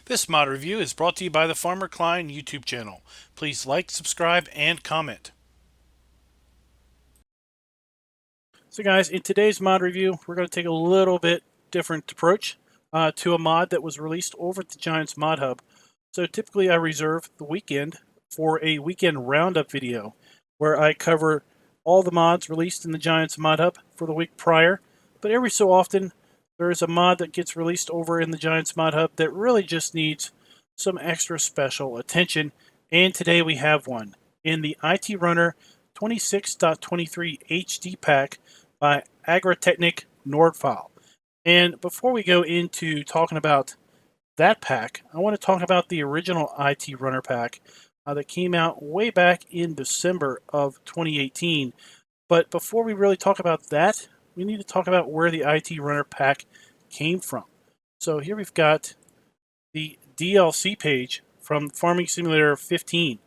This mod review is brought to you by the Farmer Klein YouTube channel. Please like, subscribe, and comment. So guys, in today's mod review, we're going to take a little bit different approach to a mod that was released over at the Giants Mod Hub. So typically I reserve the weekend for a weekend roundup video where I cover all the mods released in the Giants Mod Hub for the week prior. But every so often, there is a mod that gets released over in the Giants Mod Hub that really just needs some extra special attention. And today we have one in the IT Runner 26.23 HD pack by Agrartechnik Nordeifel. And before we go into talking about that pack, I want to talk about the original IT Runner pack that came out way back in December of 2018. But before we really talk about that, we need to talk about where the IT Runner pack came from. So here we've got the DLC page from Farming Simulator 15.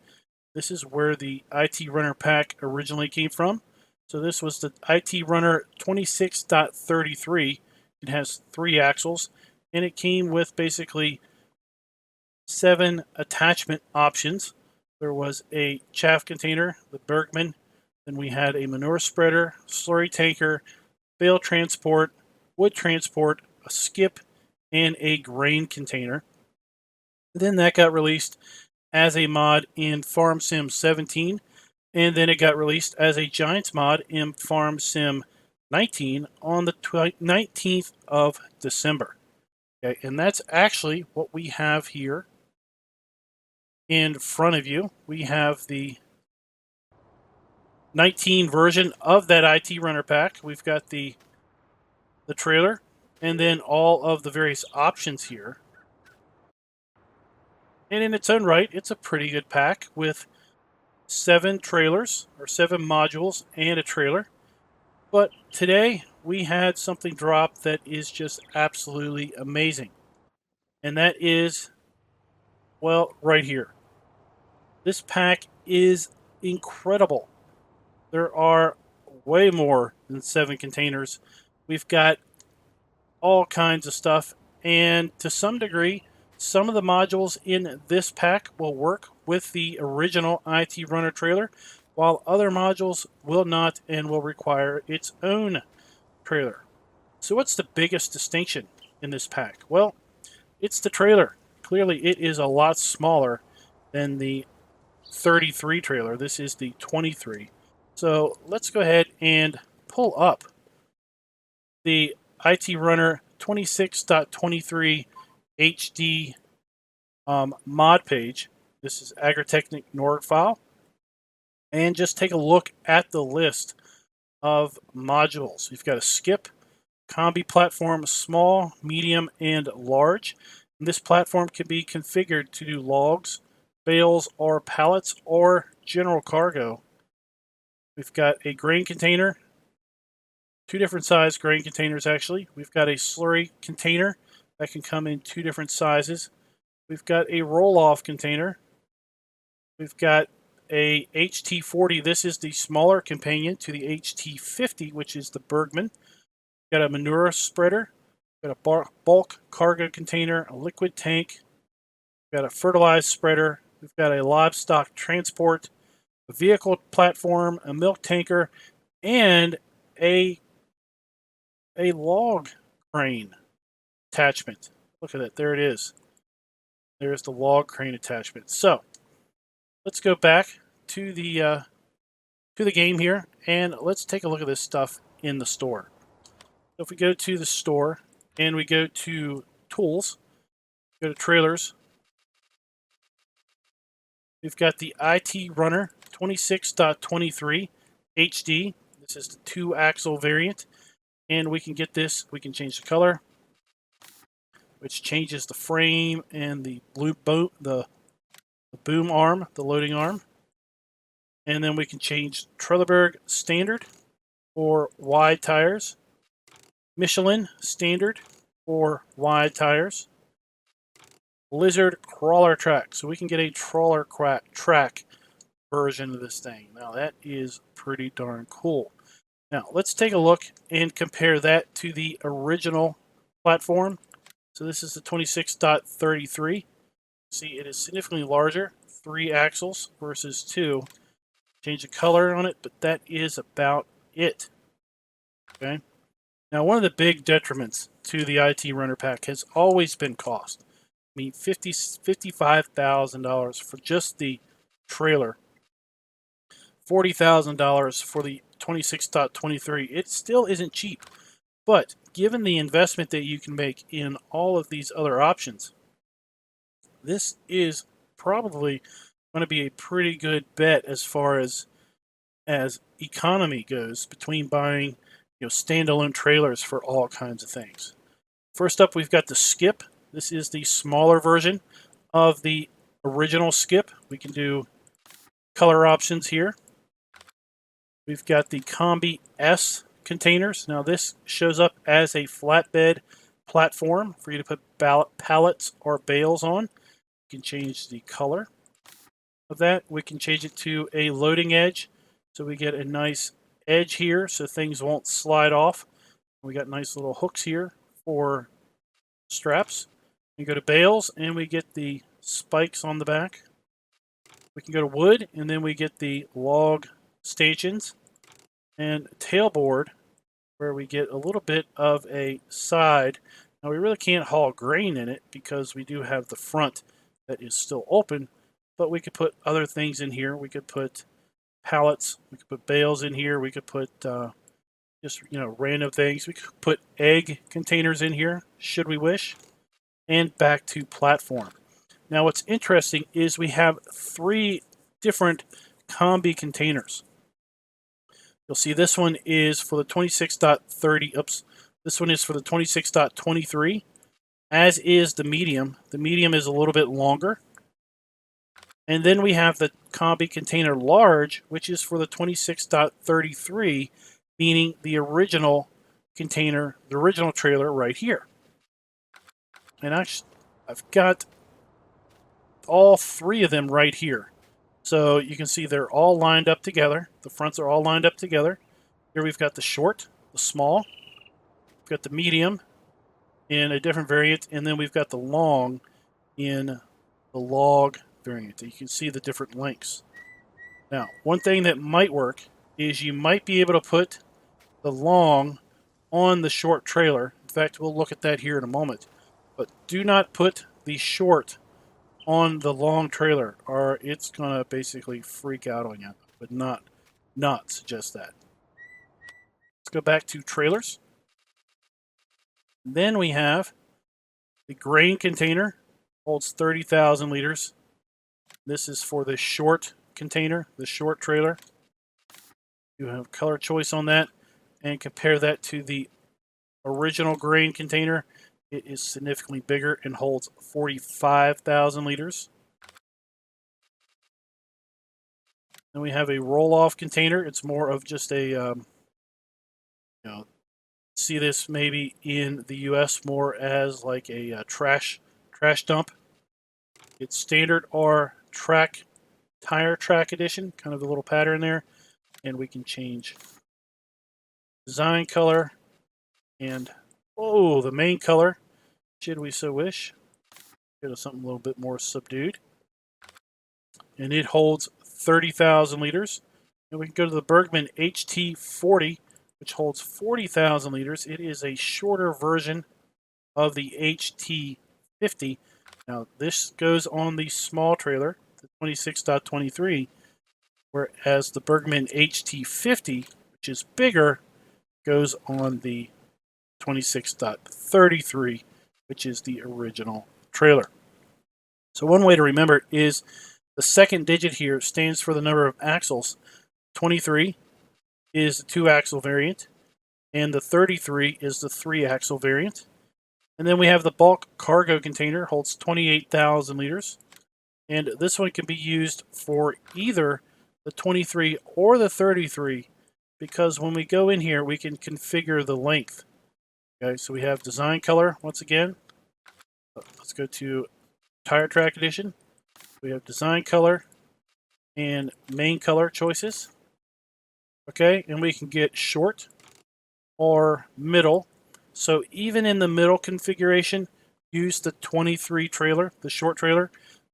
This is where the IT Runner pack originally came from. So this was the IT Runner 26.33. It has 3 axles, and it came with basically 7 attachment options. There was a chaff container, the Bergman, then we had a manure spreader, slurry tanker, bale transport, wood transport, a skip, and a grain container. Then that got released as a mod in Farm Sim 17, and then it got released as a Giants mod in Farm Sim 19 on the 19th of December. Okay, and that's actually what we have here in front of you. We have the 19 version of that IT Runner pack. We've got the trailer, and then all of the various options here. And in its own right, it's a pretty good pack with 7 trailers, or 7 modules and a trailer. But today, we had something drop that is just absolutely amazing. And that is, well, right here. This pack is incredible. There are way more than 7 containers. We've got all kinds of stuff, and to some degree, some of the modules in this pack will work with the original IT Runner trailer, while other modules will not and will require its own trailer. So what's the biggest distinction in this pack? Well, it's the trailer. Clearly, it is a lot smaller than the 33 trailer. This is the 23. So let's go ahead and pull up the IT Runner 26.23 HD mod page. This is Agrartechnik Nordeifel. And just take a look at the list of modules. We've got a skip, combi platform, small, medium, and large. And this platform can be configured to do logs, bales, or pallets, or general cargo. We've got a grain container, 2 different size grain containers actually. We've got a slurry container that can come in 2 different sizes. We've got a roll-off container. We've got a HT40. This is the smaller companion to the HT50, which is the Bergman. We've got a manure spreader. We've got a bulk cargo container, a liquid tank. We've got a fertilized spreader. We've got a livestock transport, a vehicle platform, a milk tanker, and a log crane attachment. Look at that. There it is. There's the log crane attachment. So let's go back to the game here, and let's take a look at this stuff in the store. So if we go to the store and we go to tools, go to trailers, we've got the IT Runner 26.23 HD. This is the 2-axle variant, and we can get this. We can change the color, which changes the frame and the boom arm, the loading arm. And then we can change Trelleborg standard for wide tires, Michelin standard for wide tires, Lizard crawler track. So we can get a trawler track version of this thing. Now that is pretty darn cool. Now let's take a look and compare that to the original platform. So this is the 26.33. See, it is significantly larger, 3 axles versus 2. Change the color on it, but that is about it. Okay. Now, one of the big detriments to the IT Runner Pack has always been cost. I mean, $55,000 for just the trailer, $40,000 for the 26.23. It still isn't cheap, but given the investment that you can make in all of these other options, this is probably going to be a pretty good bet as far as economy goes between buying standalone trailers for all kinds of things. First up, we've got the Skip. This is the smaller version of the original Skip. We can do color options here. We've got the Combi S containers. Now this shows up as a flatbed platform for you to put pallets or bales on. You can change the color of that. We can change it to a loading edge, so we get a nice edge here so things won't slide off. We got nice little hooks here for straps. We go to bales and we get the spikes on the back. We can go to wood and then we get the log stanchions and tailboard where we get a little bit of a side. Now we really can't haul grain in it because we do have the front that is still open, but we could put other things in here. We could put pallets, we could put bales in here, we could put just random things. We could put egg containers in here should we wish, and back to platform. Now what's interesting is we have 3 different combi containers. You'll see this one is for the 26.30. Oops, this one is for the 26.23, as is the medium. The medium is a little bit longer. And then we have the Combi Container Large, which is for the 26.33, meaning the original container, the original trailer right here. And actually, I've got all 3 of them right here. So you can see they're all lined up together. The fronts are all lined up together. Here we've got the short, the small, we've got the medium in a different variant, and then we've got the long in the log variant. You can see the different lengths. Now, one thing that might work is you might be able to put the long on the short trailer. In fact, we'll look at that here in a moment. But do not put the short on the long trailer, or it's going to basically freak out on you. But not suggest that. Let's go back to trailers. Then we have the grain container, holds 30,000 liters. This is for the short container, the short trailer. You have color choice on that, and compare that to the original grain container. It is significantly bigger and holds 45,000 liters. Then we have a roll-off container. It's more of just a, see this maybe in the U.S. more as like a trash dump. It's standard or tire track edition, kind of a little pattern there, and we can change design color and the main color, should we so wish. Go to something a little bit more subdued, and it holds 30,000 liters. And we can go to the Bergman HT40, which holds 40,000 liters. It is a shorter version of the HT50. Now this goes on the small trailer, the 26.23, whereas the Bergman HT50, which is bigger, goes on the 26.33, which is the original trailer. So one way to remember it is the second digit here stands for the number of axles. 23 is the 2-axle variant, and the 33 is the 3-axle variant. And then we have the bulk cargo container, holds 28,000 liters. And this one can be used for either the 23 or the 33, because when we go in here, we can configure the length. Okay, so we have design color once again. Let's go to Tire Track Edition. We have design color and main color choices. Okay, and we can get short or middle. So even in the middle configuration, use the 23 trailer, the short trailer,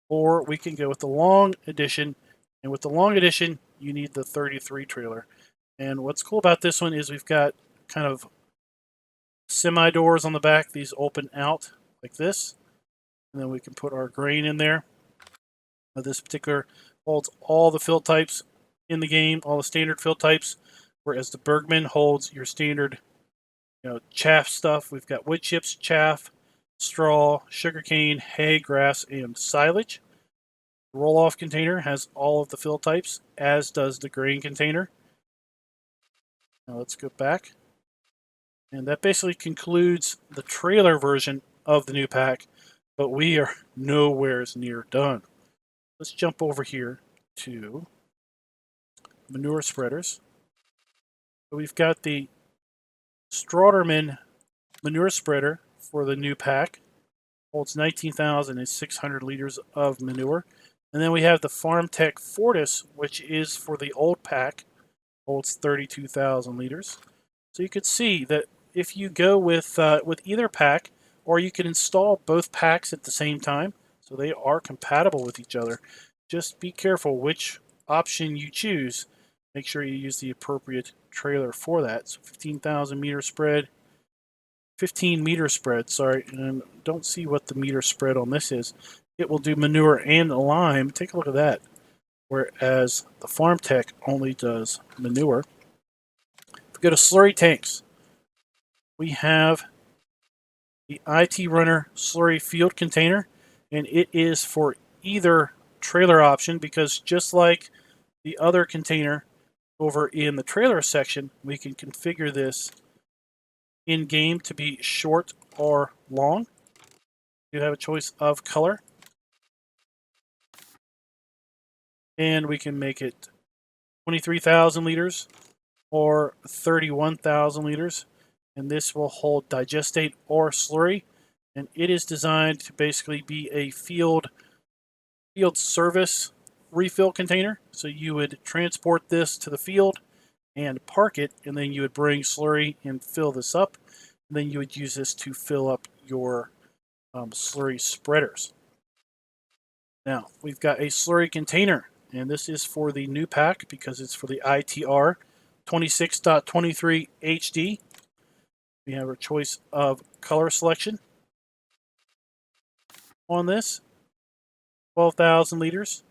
or we can go with the long edition. And with the long edition, you need the 33 trailer. And what's cool about this one is we've got kind of semi-doors on the back. These open out like this. And then we can put our grain in there. Now this particular holds all the fill types in the game, all the standard fill types, whereas the Bergman holds your standard, chaff stuff. We've got wood chips, chaff, straw, sugarcane, hay, grass, and silage. The roll-off container has all of the fill types, as does the grain container. Now let's go back. And that basically concludes the trailer version of the new pack, but we are nowhere near done. Let's jump over here to manure spreaders. So we've got the Strawderman manure spreader for the new pack. Holds 19,600 liters of manure. And then we have the FarmTech Fortis, which is for the old pack. Holds 32,000 liters. So you could see that if you go with either pack, or you can install both packs at the same time, so they are compatible with each other. Just be careful which option you choose. Make sure you use the appropriate trailer for that. So 15,000 meter spread, 15 meter spread, sorry, and don't see what the meter spread on this is. It will do manure and lime. Take a look at that. Whereas the FarmTech only does manure. If we go to Slurry Tanks, we have the IT Runner Slurry Field Container, and it is for either trailer option, because just like the other container over in the trailer section, we can configure this in-game to be short or long. You have a choice of color, and we can make it 23,000 liters or 31,000 liters, and this will hold digestate or slurry, and it is designed to basically be a field service refill container. So you would transport this to the field and park it, and then you would bring slurry and fill this up, and then you would use this to fill up your slurry spreaders. Now we've got a slurry container, and this is for the new pack because it's for the ITR 26.23 HD. We have a choice of color selection on this, 12,000 liters,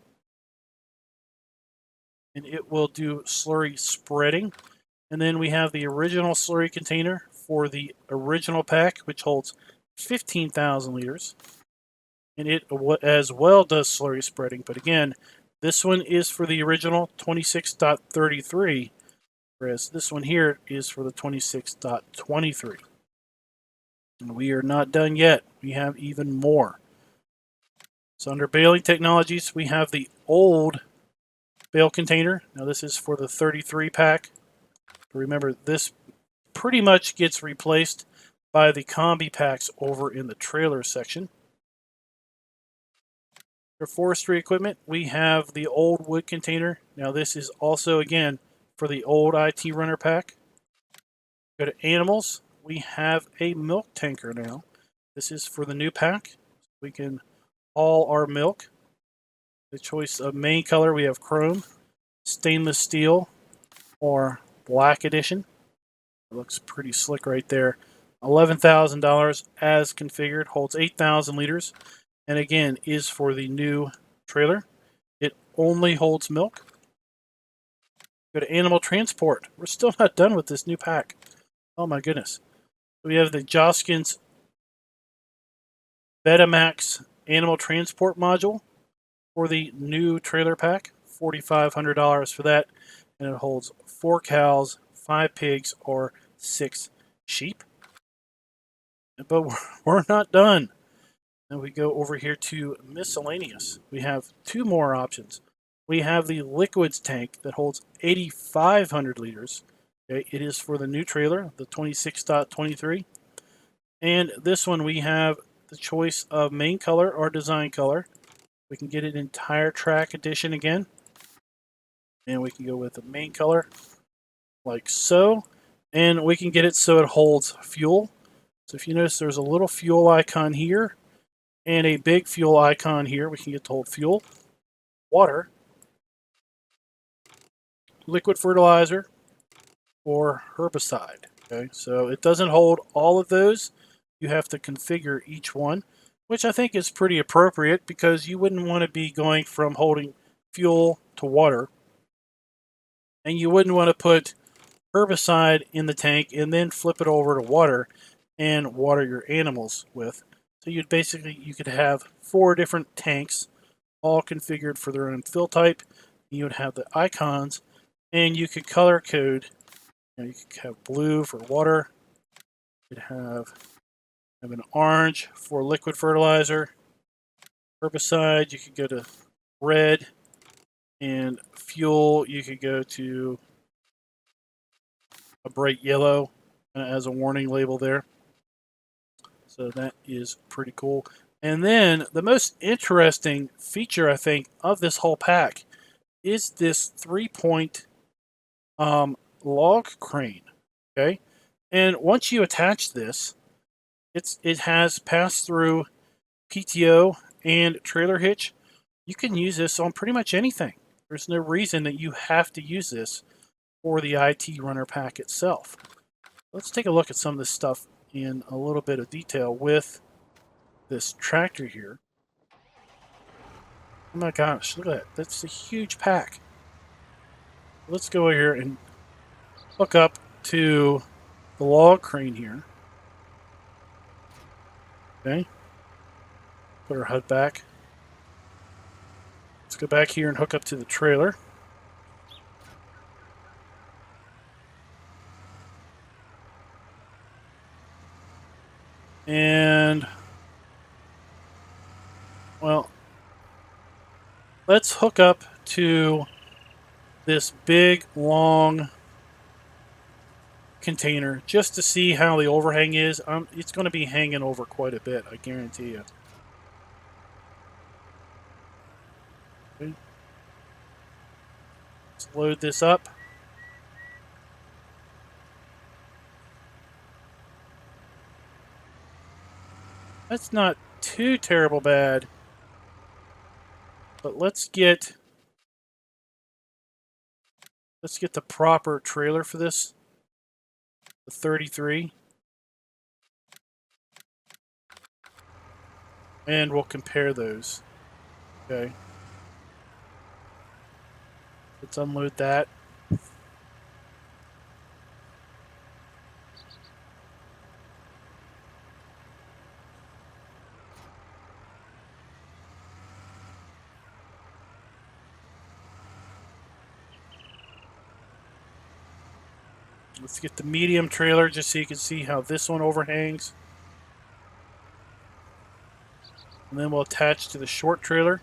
and it will do slurry spreading. And then we have the original slurry container for the original pack, which holds 15,000 liters, and it as well does slurry spreading. But again, this one is for the original 26.33, whereas this one here is for the 26.23. And we are not done yet. We have even more. So under baling technologies, we have the old bale container. Now this is for the 33 pack. But remember, this pretty much gets replaced by the combi packs over in the trailer section. For forestry equipment, we have the old wood container. Now this is also, again, for the old IT Runner pack. Go to animals. We have a milk tanker now. This is for the new pack. We can haul our milk. The choice of main color, we have chrome, stainless steel, or black edition. It looks pretty slick right there. $11,000 as configured, holds 8,000 liters, and again is for the new trailer. It only holds milk. Go to animal transport. We're still not done with this new pack. Oh my goodness. We have the Joskins Betamax animal transport module for the new trailer pack. $4,500 for that, and it holds 4 cows, 5 pigs, or 6 sheep. But we're not done. Then we go over here to miscellaneous. We have 2 more options. We have the liquids tank that holds 8,500 liters. Okay, it is for the new trailer, the 26.23. And this one we have the choice of main color or design color. We can get an entire track edition again. And we can go with the main color like so. And we can get it so it holds fuel. So if you notice, there's a little fuel icon here and a big fuel icon here. We can get to hold fuel, water, liquid fertilizer, or herbicide. Okay, so it doesn't hold all of those. You have to configure each one, which I think is pretty appropriate because you wouldn't want to be going from holding fuel to water, and you wouldn't want to put herbicide in the tank and then flip it over to water and water your animals with. So you could have 4 different tanks all configured for their own fill type. You would have the icons, and you could color code. You could have blue for water. You could have an orange for liquid fertilizer. Herbicide, you could go to red. And fuel, you could go to a bright yellow as a warning label there. So that is pretty cool. And then the most interesting feature, I think, of this whole pack is this 3-point log crane. Okay, and once you attach this, it has pass-through PTO and trailer hitch. You can use this on pretty much anything. There's no reason that you have to use this for the IT Runner pack itself. Let's take a look at some of this stuff in a little bit of detail with this tractor here. Oh my gosh, look at that. That's a huge pack. Let's go over here and hook up to the log crane here. Okay. Put our HUD back. Let's go back here and hook up to the trailer. And, well, let's hook up to this big, long container just to see how the overhang is. It's going to be hanging over quite a bit, I guarantee you. Okay. Let's load this up. That's not too terrible bad. But let's get the proper trailer for this. The 33. And we'll compare those. Okay. Let's unload that. Let's get the medium trailer just so you can see how this one overhangs. And then we'll attach to the short trailer.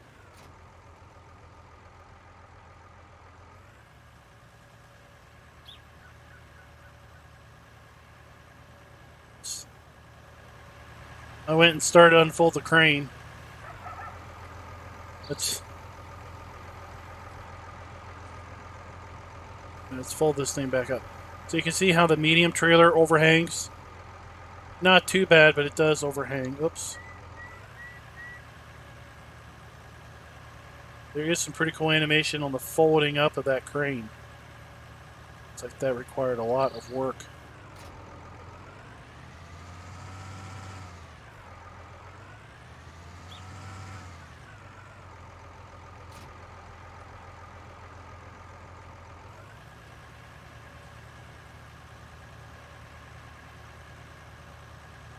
I went and started to unfold the crane. Let's fold this thing back up. So you can see how the medium trailer overhangs. Not too bad, but it does overhang. Oops. There is some pretty cool animation on the folding up of that crane. It's like that required a lot of work.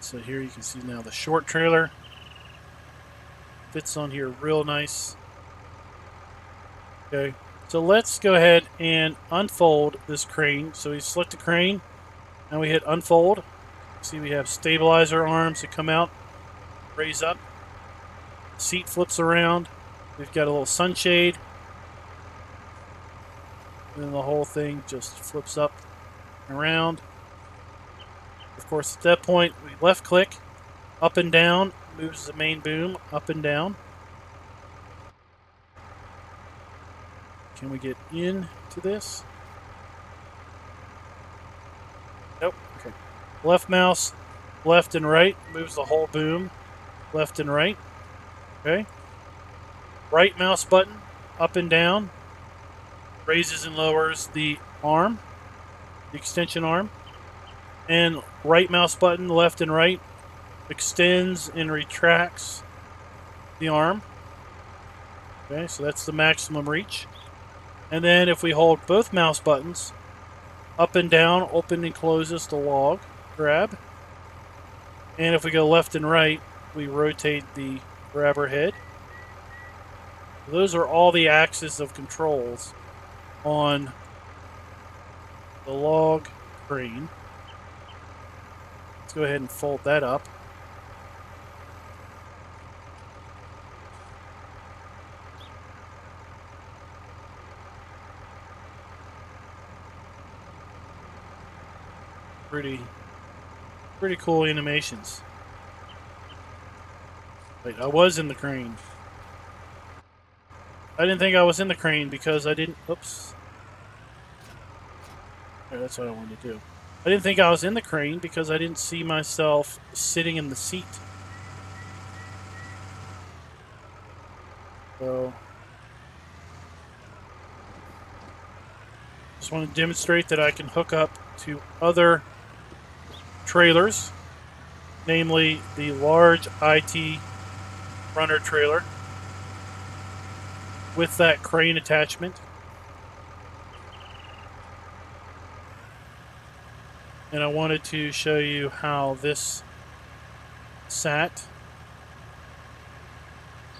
So here you can see now the short trailer fits on here real nice. Okay, so let's go ahead and unfold this crane. So we select the crane and we hit unfold. See, we have stabilizer arms that come out, raise up. Seat flips around. We've got a little sunshade. And then the whole thing just flips up and around. Of course, at that point, we left click, up and down, moves the main boom up and down. Can we get into this? Nope. Okay. Left mouse, left and right, moves the whole boom left and right. Okay. Right mouse button, up and down, raises and lowers the arm, the extension arm. And right mouse button, left and right, extends and retracts the arm. Okay, so that's the maximum reach. And then if we hold both mouse buttons, up and down, open and closes the log grab. And if we go left and right, we rotate the grabber head. Those are all the axes of controls on the log crane. Let's go ahead and fold that up. Pretty cool animations. Wait, I was in the crane. I didn't think I was in the crane because I didn't... Oops. Right, that's what I wanted to do. I didn't think I was in the crane because I didn't see myself sitting in the seat. So... just want to demonstrate that I can hook up to other trailers, namely the large IT runner trailer with that crane attachment. And I wanted to show you how this sat.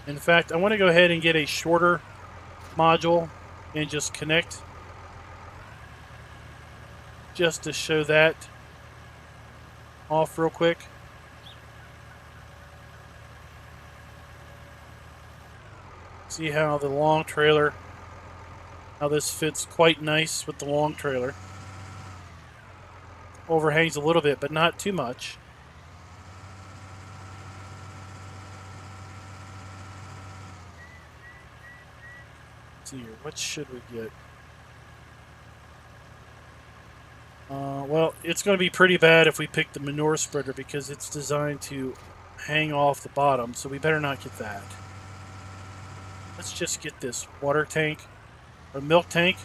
In fact, I want to go ahead and get a shorter module and just connect just to show that off real quick. See how the long trailer, how this fits quite nice with the long trailer. Overhangs a little bit, but not too much. Let's see here, what should we get? Well, it's going to be pretty bad if we pick the manure spreader because it's designed to hang off the bottom, so we better not get that. Let's just get this water tank, or milk tank.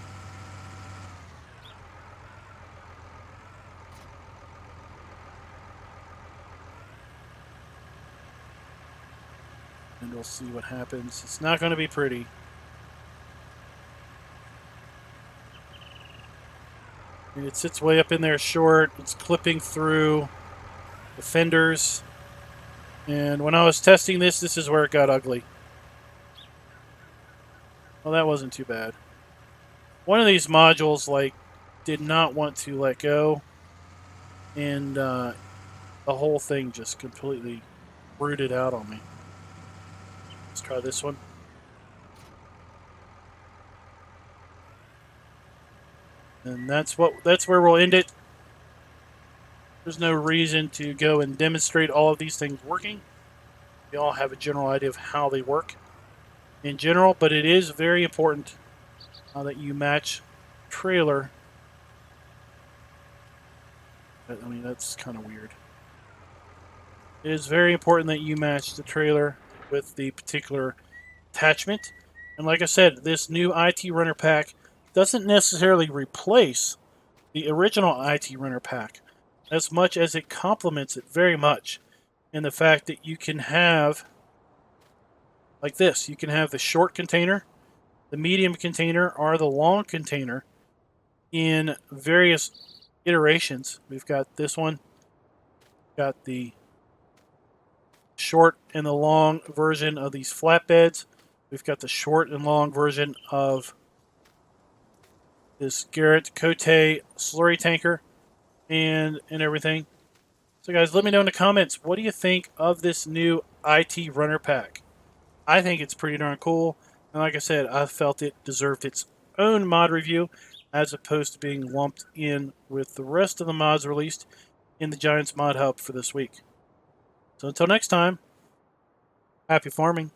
And we'll see what happens. It's not going to be pretty. And it sits way up in there short. It's clipping through the fenders. And when I was testing this, this is where it got ugly. Well, that wasn't too bad. One of these modules, did not want to let go. And the whole thing just completely rooted out on me. Let's try this one. And that's where we'll end it. There's no reason to go and demonstrate all of these things working. We all have a general idea of how they work in general, but it is very important that you match trailer. I mean, that's kind of weird. It is very important that you match the trailer with the particular attachment. And like I said, this new IT runner pack doesn't necessarily replace the original IT runner pack as much as it complements it very much in the fact that you can have, like this, you can have the short container, the medium container, or the long container in various iterations. We've got this one, got the short and the long version of these flatbeds. We've got the short and long version of this Agrartechnik slurry tanker and everything. So guys, let me know in the comments, what do you think of this new IT runner pack? I think it's pretty darn cool. And like I said, I felt it deserved its own mod review as opposed to being lumped in with the rest of the mods released in the Giants Mod Hub for this week. So until next time, Happy farming.